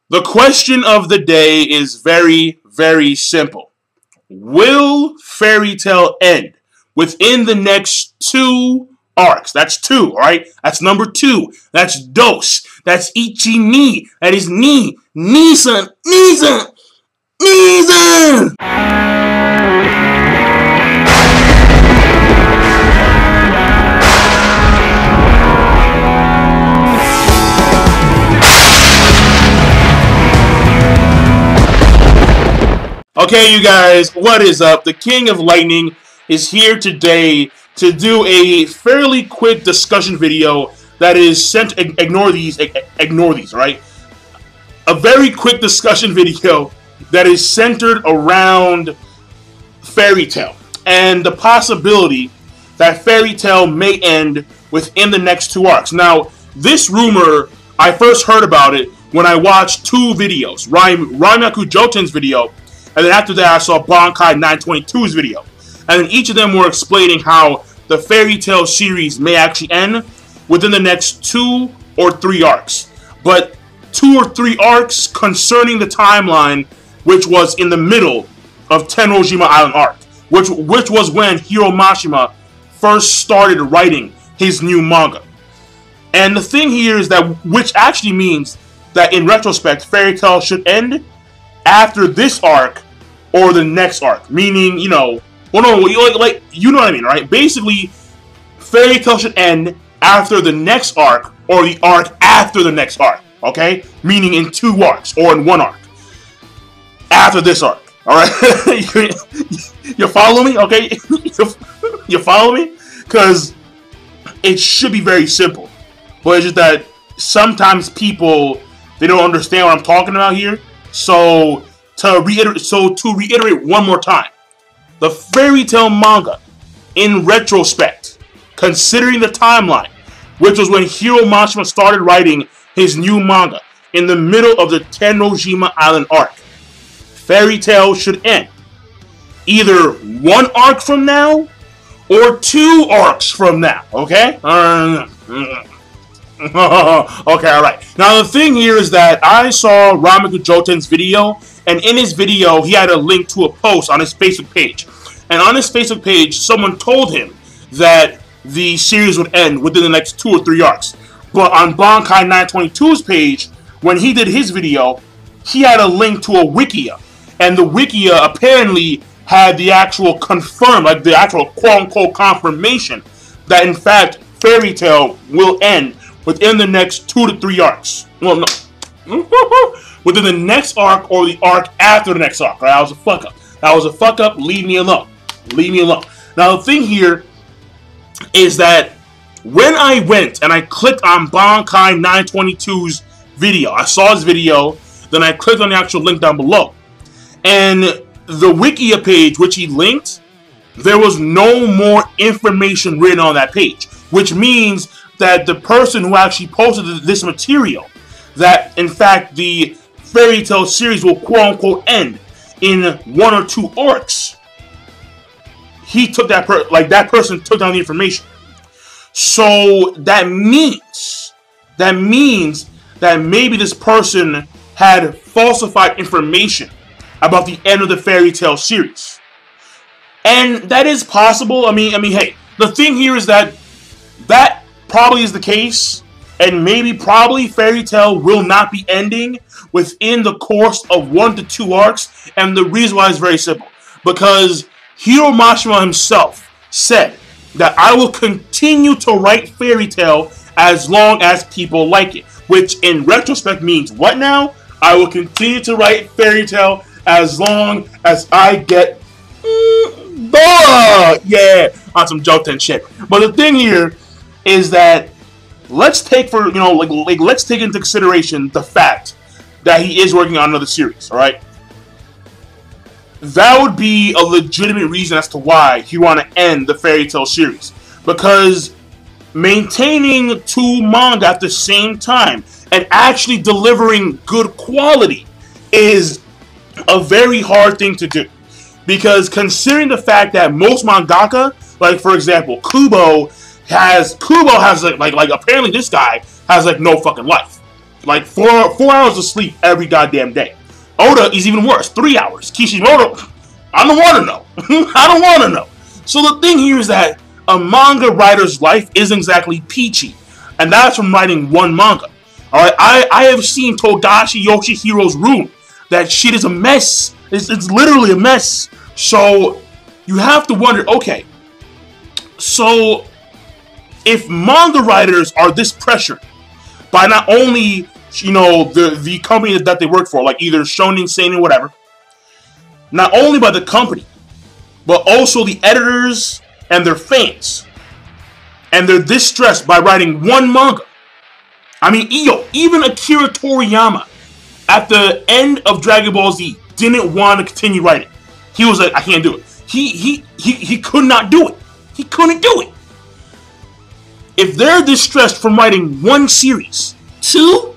The question of the day is very, very simple. Will Fairy Tail end within the next 2 arcs? That's 2, alright? That's number 2. That's Dos. That's Ichi Ni. That is Ni. Ni-san. Ni-san. Ni-san! Okay, you guys, what is up? The King of Lightning is here today to do a fairly quick discussion video that is sent. Ignore these, right? A very quick discussion video that is centered around Fairy Tail and the possibility that Fairy Tail may end within the next 2 arcs. Now, this rumor, I first heard about it when I watched 2 videos, Ranmaku Joten's video, and then after that I saw Bankai 922's video. And then each of them were explaining how the Fairy Tail series may actually end within the next 2 or 3 arcs. But 2 or 3 arcs concerning the timeline, which was in the middle of Tenrojima Island arc, which was when Hiro Mashima first started writing his new manga. And the thing here is that, which actually means that in retrospect, Fairy Tail should end after this arc or the next arc. Meaning, you know, well, no, like you know what I mean, right? Basically, Fairy Tail should end after the next arc or the arc after the next arc. Okay? Meaning in 2 arcs or in 1 arc. After this arc. Alright? You follow me? Okay? You follow me? Because it should be very simple. But it's just that sometimes people, they don't understand what I'm talking about here. So to reiterate one more time, the Fairy Tail manga, in retrospect, considering the timeline, which was when Hiro Mashima started writing his new manga, in the middle of the Tenrojima Island arc, Fairy Tail should end either 1 arc from now or 2 arcs from now. Okay? Okay, alright. Now the thing here is that I saw Ranmaku Joten's video, and in his video he had a link to a post on his Facebook page. And on his Facebook page, someone told him that the series would end within the next 2 or 3 arcs. But on Bankai 922's page, when he did his video, he had a link to a Wikia. And the Wikia apparently had the actual confirmed, like the actual quote-unquote confirmation that in fact Fairy Tail will end within the next 2 to 3 arcs. Well, no. Within the next arc or the arc after the next arc. Right? That was a fuck up. That was a fuck up. Leave me alone. Leave me alone. Now the thing here is that when I went and I clicked on Bankai 922's video, I saw his video, then I clicked on the actual link down below. And the Wikia page, which he linked, there was no more information written on that page. Which means that the person who actually posted this material, that in fact the Fairy Tail series will quote-unquote end in 1 or 2 arcs, he took that that person took down the information. So that means that maybe this person had falsified information about the end of the Fairy Tail series. And that is possible. I mean, hey, the thing here is that probably is the case, and probably Fairy Tail will not be ending within the course of 1 to 2 arcs, and the reason why is very simple. Because Hiro Mashima himself said that I will continue to write Fairy Tail as long as people like it. Which in retrospect means what now? I will continue to write Fairy Tail as long as I get yeah, on some Joten shit. But the thing here is that let's take let's take into consideration the fact that he is working on another series, alright? That would be a legitimate reason as to why he want to end the Fairy Tail series. Because maintaining 2 manga at the same time and actually delivering good quality is a very hard thing to do. Because considering the fact that most mangaka, like for example, Kubo has like apparently this guy has like no fucking life. Like 4 hours of sleep every goddamn day. Oda is even worse, 3 hours. Kishimoto, I don't want to know. I don't want to know. So the thing here is that a manga writer's life isn't exactly peachy, and that's from writing one manga. All right, I have seen Togashi Yoshihiro's room. That shit is a mess. It's literally a mess. So you have to wonder, okay, so if manga writers are this pressured by not only, you know, the company that they work for, like either Shonen, Seinen, whatever, not only by the company, but also the editors and their fans, and they're this stressed by writing one manga. I mean, even Akira Toriyama, at the end of Dragon Ball Z, didn't want to continue writing. He was like, I can't do it. He could not do it. He couldn't do it. If they're this stressed from writing one series, two,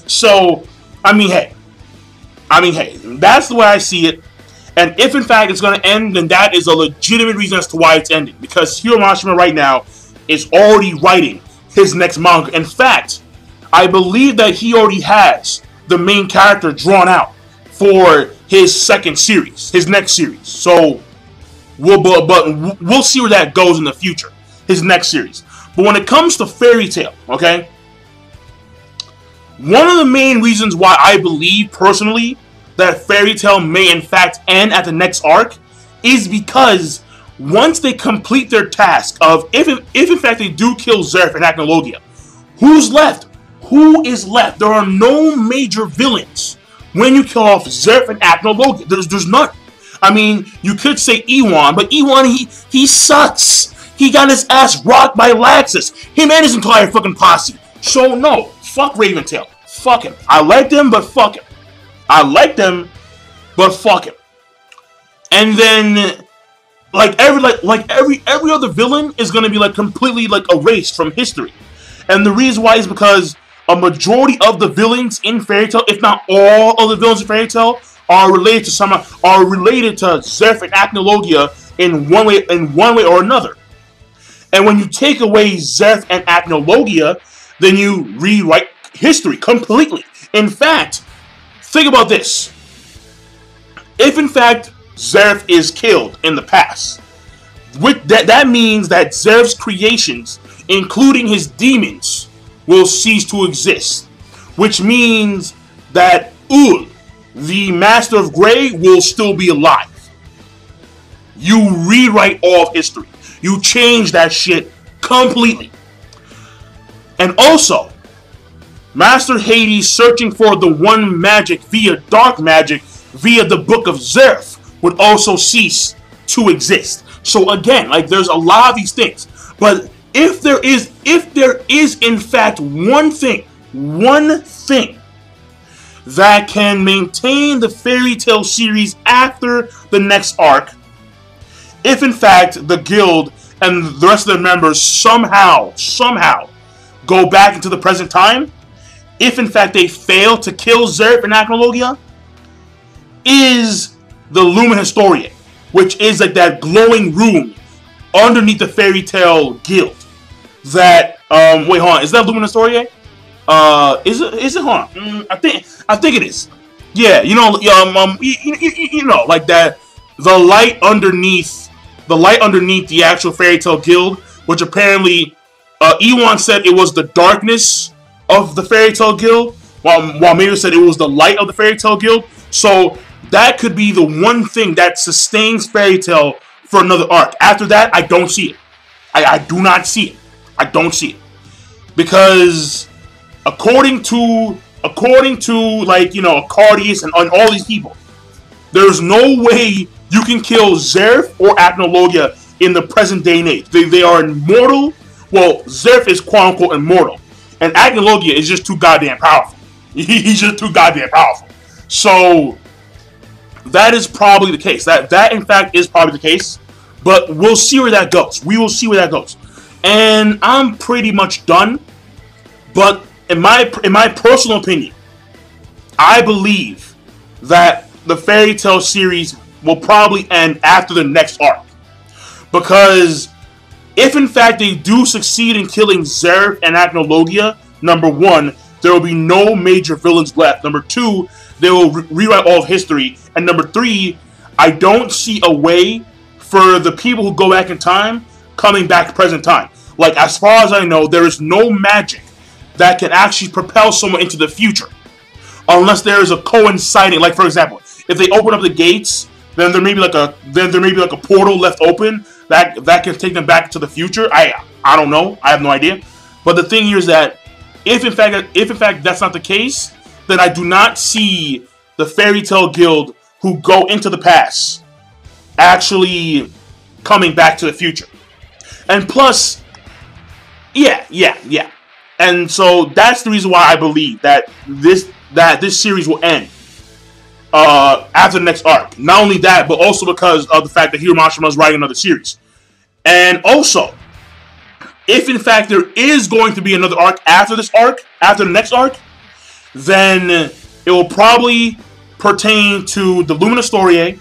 so I mean, hey, that's the way I see it. And if in fact it's going to end, then that is a legitimate reason as to why it's ending. Because Hiro Mashima right now is already writing his next manga. In fact, I believe that he already has the main character drawn out for his second series, his next series. So we'll see where that goes in the future, his next series. But when it comes to Fairy Tail, okay, one of the main reasons why I believe personally that Fairy Tail may in fact end at the next arc is because once they complete their task of, if in fact they do kill Zeref and Acnologia, who's left? Who is left? There are no major villains when you kill off Zeref and Acnologia. There's none. I mean, you could say Ewan, but Ewan, he sucks. He got his ass rocked by Laxus. Him and his entire fucking posse. So no, fuck Raventail. Fuck him. I liked him, but fuck him. I liked him, but fuck him. And then, like every other villain is gonna be like completely like erased from history. And the reason why is because a majority of the villains in Fairy Tail, if not all of the villains in Fairy Tail, are related to Zeref and Acnologia in one way or another. And when you take away Zeref and Acnologia, then you rewrite history completely. In fact, think about this. If in fact Zeref is killed in the past, that means that Zeref's creations, including his demons, will cease to exist. Which means that Ul, the Master of Grey, will still be alive. You rewrite all of history. You change that shit completely. And also, Master Hades searching for the one magic via dark magic via the Book of Zeref would also cease to exist. So again, like, there's a lot of these things. But if there is in fact one thing that can maintain the Fairy Tail series after the next arc, if in fact the guild and the rest of their members somehow go back into the present time, if in fact they fail to kill Zeref and Acnologia, is the Lumen Historia, which is like that glowing room underneath the Fairy Tail guild. That wait, hold on, is that Lumen Historia? Is it? Hold on, I think it is. Yeah, you know, like that, the light underneath the actual Fairy Tail guild, which apparently Ewan said it was the darkness of the Fairy Tail guild, while Mayu said it was the light of the Fairy Tail guild. So that could be the one thing that sustains Fairy Tail for another arc. After that, I don't see it. I do not see it. I don't see it. Because according to like, you know, Cardius and all these people, there's no way you can kill Zeref or Acnologia in the present day and age. They are immortal. Well, Zeref is quote unquote immortal, and Acnologia is just too goddamn powerful. He's just too goddamn powerful. So that is probably the case. That in fact is probably the case. But we'll see where that goes. We will see where that goes. And I'm pretty much done. But in my personal opinion, I believe that the Fairy Tail series will probably end after the next arc. Because If in fact they do succeed in killing Zeref and Acnologia, number one, there will be no major villains left. Number two, they will rewrite all of history. And number three, I don't see a way for the people who go back in time coming back to present time. Like, as far as I know, there is no magic that can actually propel someone into the future. Unless there is a coinciding, like for example, if they open up the gates, then there may be like a portal left open that can take them back to the future. I don't know. I have no idea. But the thing here is that if in fact that's not the case, then I do not see the Fairy Tail Guild who go into the past actually coming back to the future. And plus, yeah. And so that's the reason why I believe that this series will end after the next arc. Not only that, but also because of the fact that Hiro Mashima is writing another series. And also, if in fact there is going to be another arc after this arc, after the next arc, then it will probably pertain to the Lumina Storie,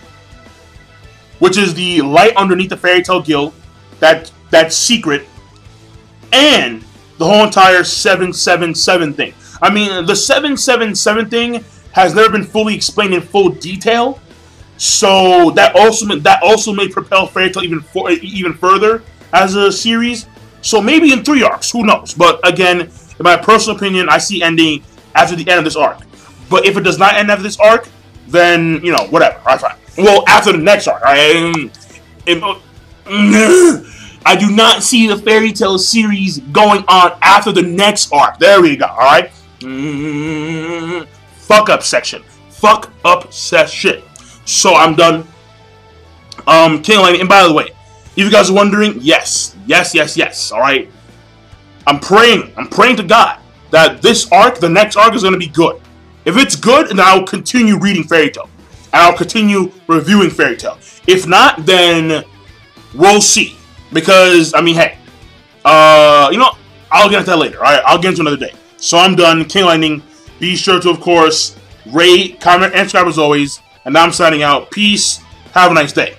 which is the light underneath the Fairy Tail Guild, that's secret, and the whole entire 777 thing. I mean, the 777 thing has never been fully explained in full detail, so that also may propel Fairy Tail even further as a series. So maybe in 3 arcs, who knows? But again, in my personal opinion, I see ending after the end of this arc. But if it does not end after this arc, then, you know, whatever. Alright, fine. Well, after the next arc. I do not see the Fairy Tail series going on after the next arc. There we go, alright? Fuck up section. Fuck up shit. So, I'm done. King Lightning, and by the way, if you guys are wondering, yes, alright? I'm praying to God that this arc, the next arc, is going to be good. If it's good, then I'll continue reading Fairy Tail. And I'll continue reviewing Fairy Tail. If not, then we'll see. Because, I mean, hey, you know, I'll get into that later, alright? I'll get into another day. So I'm done. King Lightning. Be sure to, of course, rate, comment, and subscribe as always. And now I'm signing out. Peace. Have a nice day.